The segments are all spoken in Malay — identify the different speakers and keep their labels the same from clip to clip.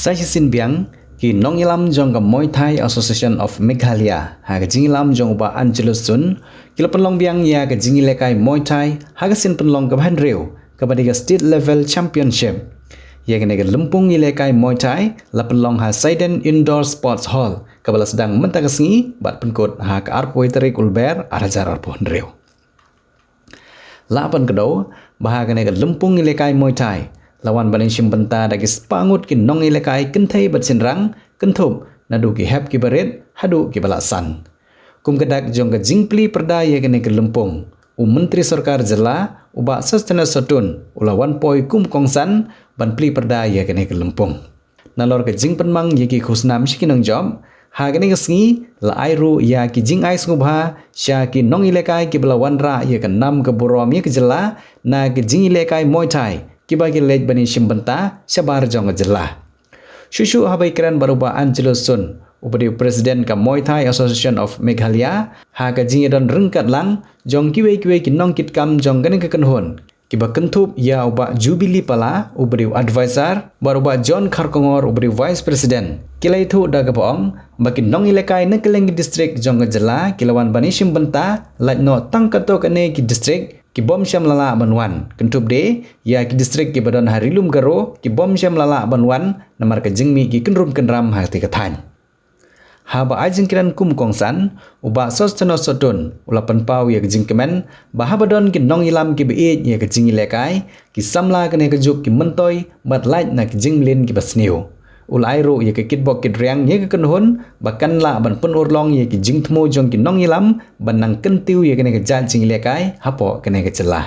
Speaker 1: Saya Biang ki nongilam jong ka Muay Thai Association of Meghalaya ha ka jingilam jong ba Angelus Sun kila penlong biang ya ka jingilekai Muay Thai ha ka sin penlong ka Hanreu ka badiga state level championship ya ka nega lempung ilekai Muay Thai la penlong ha Saiden Indoor Sports Hall ka bala sedang mentagasngi bat penkot ha ka arpoi terik ulber arajar arpo Hanreu la pan kedo bahaga nega lempung ilekai Muay Thai lawan baling simbenta dagi spangut ki nong ilekai kentai bat sinrang kentup nadu ki hep ki barit hadu ki balasan kum kedak jong ka jingpli perda ye kene ke lempung menteri sarkar jela uba sastana satun ulawan poi kum kongsan ban pli perda ye kene ke lempung nalor ke jing penmang ye ki khusnam shikinang job ha kene ke sngi la airu ya ki jing ai sngubha sya ki nong ilekai ki balawan ra ye kan nam ke borom ye ke jela na ke jing ilekai Muay Thai kibagi lej bani simbenta sabar jong jelah. Shushu habai keren baruba Angelus Sun, upadi presiden ka Muay Thai Association of Meghalaya, ha ka jingidan rengkat lang jong kiwe ki nong kit kam jong gane ka kenhon. Kiba kentup ya uba Jubilee pala upadi advisor baruba John Kharkongor upadi vice president. Kila itu daga boong baki nong ilekai na kelengi district jong jelah kilawan bani simbenta laj no tangkato kane ki district ki bom syam lala banwan kentup de ya ki distrik ki badan harilum garo ki bom syam lala banwan namar ka jingmi ki kenrum kenram hati kathan ha ba ajing kiran kum kongsan uba sostano sotun ulapan pau ya jing kemen ba habadon ki nong ilam ki be ya ka jing ilekai ki samla kane ka juk ki mentoy bat lait na ki jing lin ki basniu ul airo ye ke kitbok kit riang ye ke kenhon bakan la ban pun urlong ye ki jing thmo jong ki nong ilam ban nang kentiu ye kene ke jan jing lekai hapo kene ke celah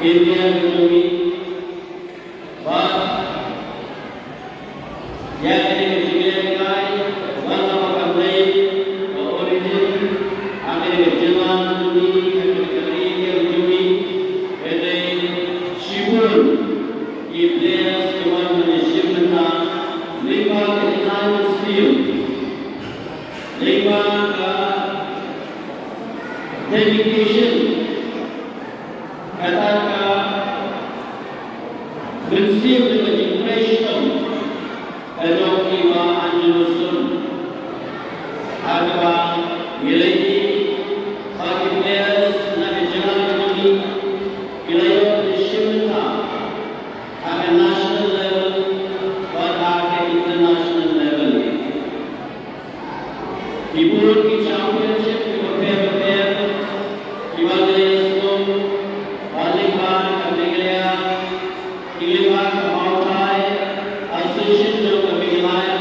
Speaker 2: India menemui bah yang dijelaskan walaupun lain origin Amerika Jerman menemui Amerika menemui ada Shibun Iblis Tuhan menyebutnya lima kenalan skill lima dedication katakan prinsip dengan impression atau iwa anjurusun agama miliki pagipes nabi jalan ini wilayah Shimta at national level but at international level ibu ki championship ki prepare Himalaya School Balikan Meghalaya Iliman Mautai Association of Meghalaya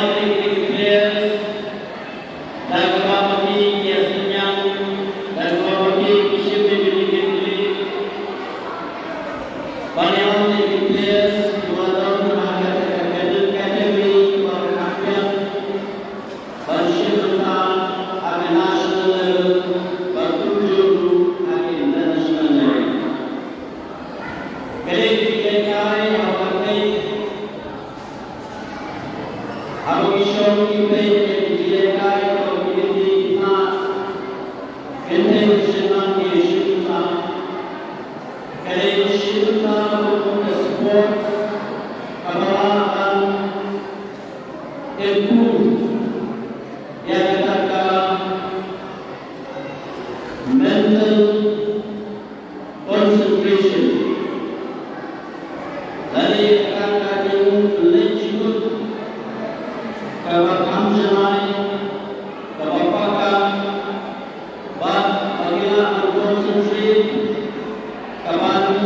Speaker 2: Olympic players dan Bapati Yasinyang dan Bapati Kishim Bilikili Olympic players Tuan Academy Kampian Banshimta at the national level mental concentration dari akan lanjut kepada jamai kebapakan bab bagaimana concentrate kepada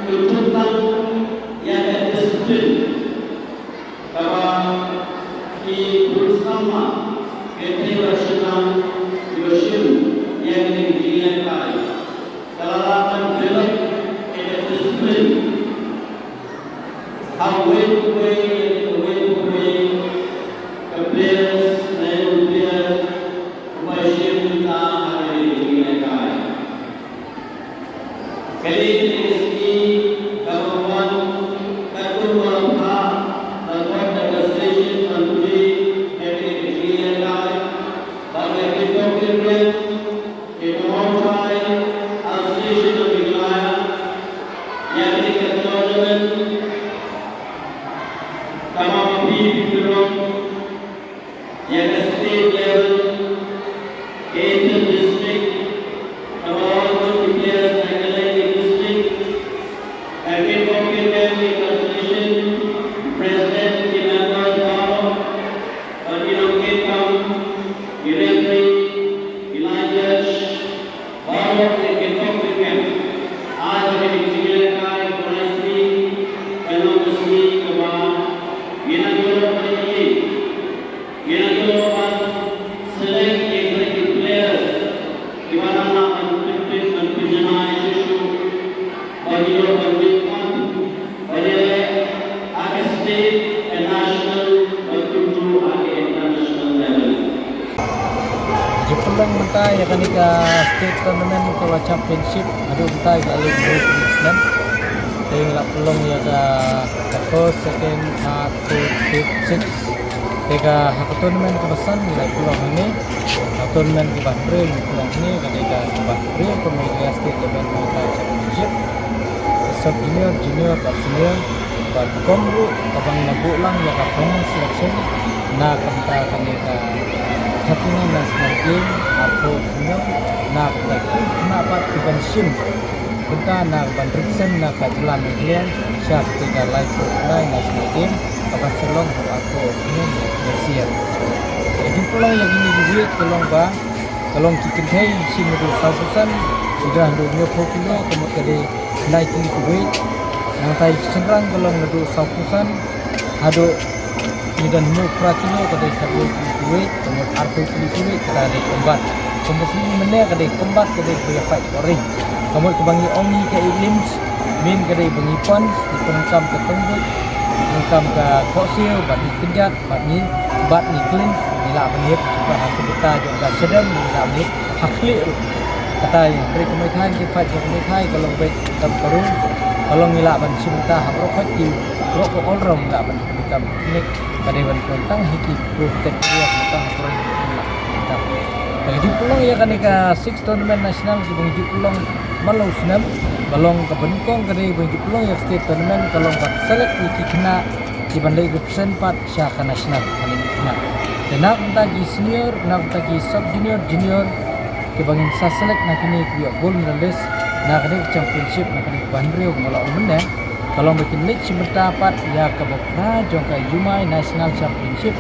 Speaker 2: tuntutan yang disiplin kepada bersama ketidaksenang Yoshim yang dijalankan kelelahan belak dan disiplin how way to way ke players dan players Yoshim kita ada dijalankan kali ini segi kawan kawan dan organisasi menteri yang dijalankan bagi kita Association of Meghalaya yang diketuakan Tamam Pindrom yang state level Kedah district Tamam Pindrom Meghalaya district and Association President Imamul Baro Adinam Ketam Directory Elijah Baro आज हमें जिले का एक प्रश्नी कलमस्ती कमा गिनगुलो पढ़िए गिनगुलो पर select एक players किवाना ना अनफिट अनफिजना इशू बगिलो बगिलमान बगिले आगे state and national बगिलो आगे international level
Speaker 3: Jepang mentai ya kan ika state tournament ke championship adu mentai ke League Group Queensland. Tapi la pelong ya ka first, second, third, fourth, fifth, sixth. Teka hak tournament ke pesan nilai pelong ini. Tournament ke Bahrain pelong ini ketika ke Bahrain pemilihan state level mentai championship. Sub junior, dan senior. Dan komru abang nabuk lang ya ka final selection na kanta kanita Happiness national game aku punya nak dapat dipensiun kita nak bandriksen nak kajilan media syaf tiga live online national game akan selong aku punya Malaysia jadi pulau yang ini duit tolong kita hai si mudu sausan sudah 20 kilo kemudian naik duit yang tai sengrang tolong mudu sausan ado dan mu pratino kadai satu duit kemudian artu duit kadai combat kemudian mana kadai combat kadai fight ring Kamu kebangi ongi ke Ilims, min ke dari bangi pons, di penungkam ke Tungguk, penungkam ke Koksil, bat ni Kejat, bat ni Klins, nila menit, sebab aku buka juga sedang, nila menit, hakli katanya, beri kemudian kita kemudian kalau baik kita perlu, kalau nila ban sebentar, habrokot di rokok orang nila ban kita nik, kadewan tentang hiki protect dia tentang orang nila. Jadi pulang ya kan ika 6 tournament nasional di bangju pulang malau senam balong ke Bengkong ke bangju pulang ya state tournament kalau tak select iki kena di bandai represent part syaka nasional kali ini kena. Dan nak tagi senior, nak tagi sub junior, junior ke bangin sa select nak kini dia gold medalist nak kini championship nak kini bandrio malau benda kalau bikin league sebentar part ya ke Bokra jongka Yumai National Championship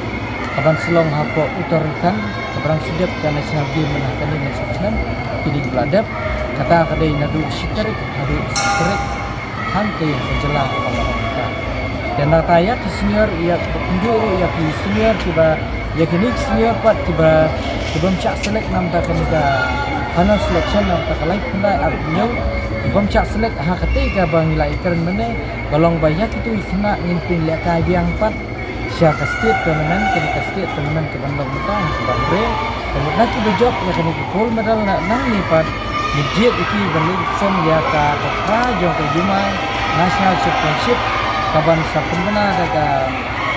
Speaker 3: kaban selong hako utarikan kabarang sedap ke national game menahkan ini mensukseskan kini beladap kata kadai nadu siterik nadu siterik hanti menjelang kalau kita dan nata ya ki senior ya penjuru ya ki senior tiba ya kini senior pat tiba sebelum cak select nam tak kena final selection nam tak kalai kena artinya sebelum cak select ha ketika bang nilai keren mana balong banyak itu kena ngimpin lihat kai biang pat syaka state tournament ke state tournament ke bandar muka bandre kemudian nanti berjob ya kena gold medal nak nang ni pat Mijit iki balik sen ya ka jong ke Yumai National Championship kaban sa pembina daga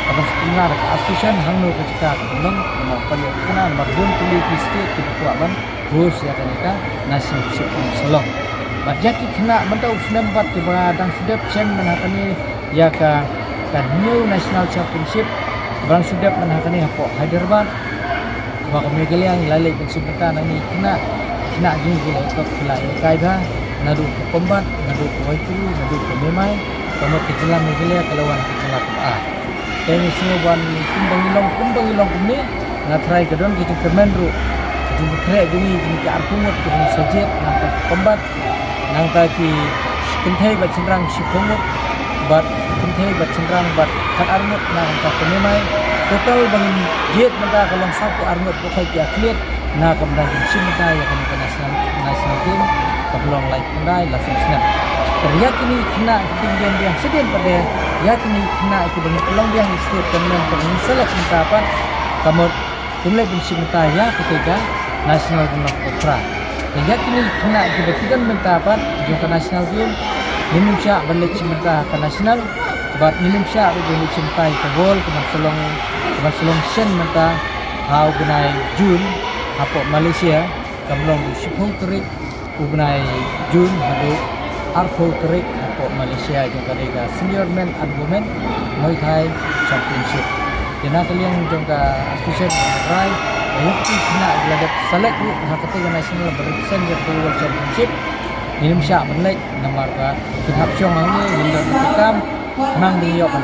Speaker 3: kaban sa pembina daga association hangno ke cika belum mau paling kena marbun tuli ki state ki kuaban bos ya ka National Championship selong bajaki kena mentau 94 tiba dang sedap chen menakani ya ka new National Championship barang sedap menakani hapo Hyderabad baka Meghalaya lalai pensempatan ini kena gini gila ikut gila kai ba nadu ke Kombat nadu ke Waikulu nadu ke Memai kamu kejelang Meghalaya kelawan kejelang ini semua ban kumbang ilong ini ngatrai kedon kita kemenru kita berkrek gini ke Arpungut ke Sajet nampak Kombat nang taki kentai bat cenderang Sipungut bat kentai bat cenderang bat kat Armut nang tak Memai total bangin jet maka kalau sapu Armut bukai dia clear na kemudian cinta ya kan national game kebelang like pendai langsung senang teriyakini kena ketinggian yang sedang pada yakini kena itu banyak peluang yang state tournament kemudian select minta apa kamu mulai cinta ya ketika national game putra yakini kena itu bertiga minta apa juga national game Indonesia balik cinta ke nasional but Indonesia balik cinta ke gol kemudian selong sen minta how gunai Jun hapo Malaysia kamlong Shipong Terik ugnai Jun hadu Arpo Terik hapo Malaysia juga dega senior men and women Muay Thai Championship dina kalian juga association try waktu kena geladat select hakati national berrepresent ke World Championship Indonesia menlek nomor kinhap syong ini hingga ketikam nang diyokan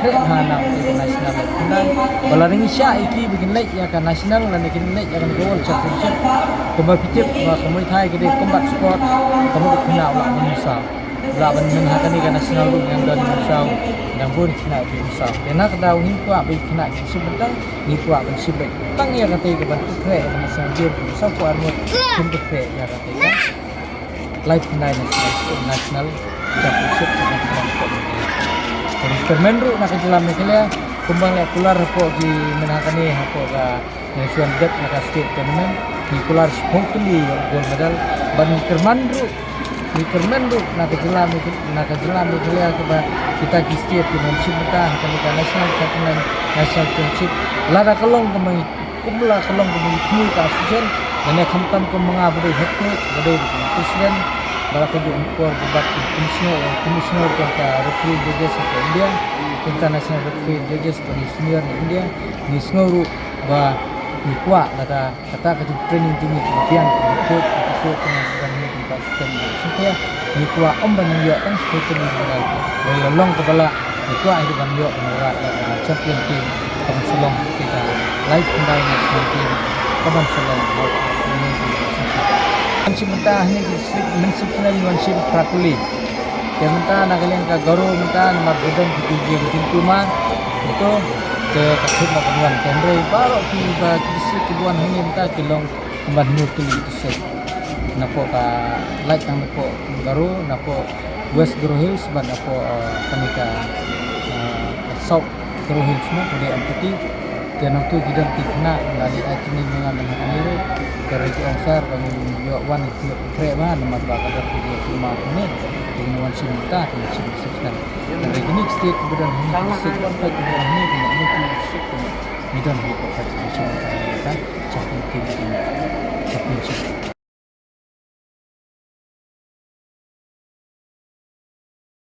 Speaker 3: krek hana international kenal balaring isya iki bikin lek ya kan nasional dan bikin lek ya kan World Championship kembali pitip wa Muay Thai gede combat sport kamu kena ulah menyusah ulah menhakan ni kan nasional yang dan menyusah dan pun kena menyusah kena kedau ni kuat bi kena sebentar ni kuat ben sibek tang ya kata ke ban krek nasional dia bisa ku armut kim krek ya kata kan live national championship Permenru nak kejelam Meghalaya kumbang lek keluar hapo di menakani hapo ka national dep nak state tournament di keluar hopefully gold medal ban Kermenru nak kejelam Meghalaya ke kita di state championship kita ka national tournament national championship lada kelong kemang kumla kelong kemang tu ka association dan khamtam ko mga budai hakko budai presiden bala ko impor buat commissioner ke referee judges of India international referee judges of senior India ni senguru ba ni kuat kata ke training tinggi kemudian ikut dengan tempat sistem supaya ni kuat ban yo kan seperti ni bala long kepala ni kuat itu ban yo merat champion team kamu selong kita live kembali national team kamu selong sementara ni mensubscribe menship pratuli sementara nak kalian ke goro minta nomor bedon di rumah itu ke kasih makan kendrai baru tiba kisi kebuan hanya minta kilong kembali nukli itu napo ka light ang napo garo napo West Garo Hills ban napo kanika South Garo Hills mo kung ang puti kaya nang tu gidang tikna lali ay tinin mga manhaniro pero ito ang sir kami yuwan ito krema naman baka dapat dia cuma ini dengan cinta dengan cinta dari ini state kemudian ini state fight kemudian ini kemudian ini dan hip hop federation kan championship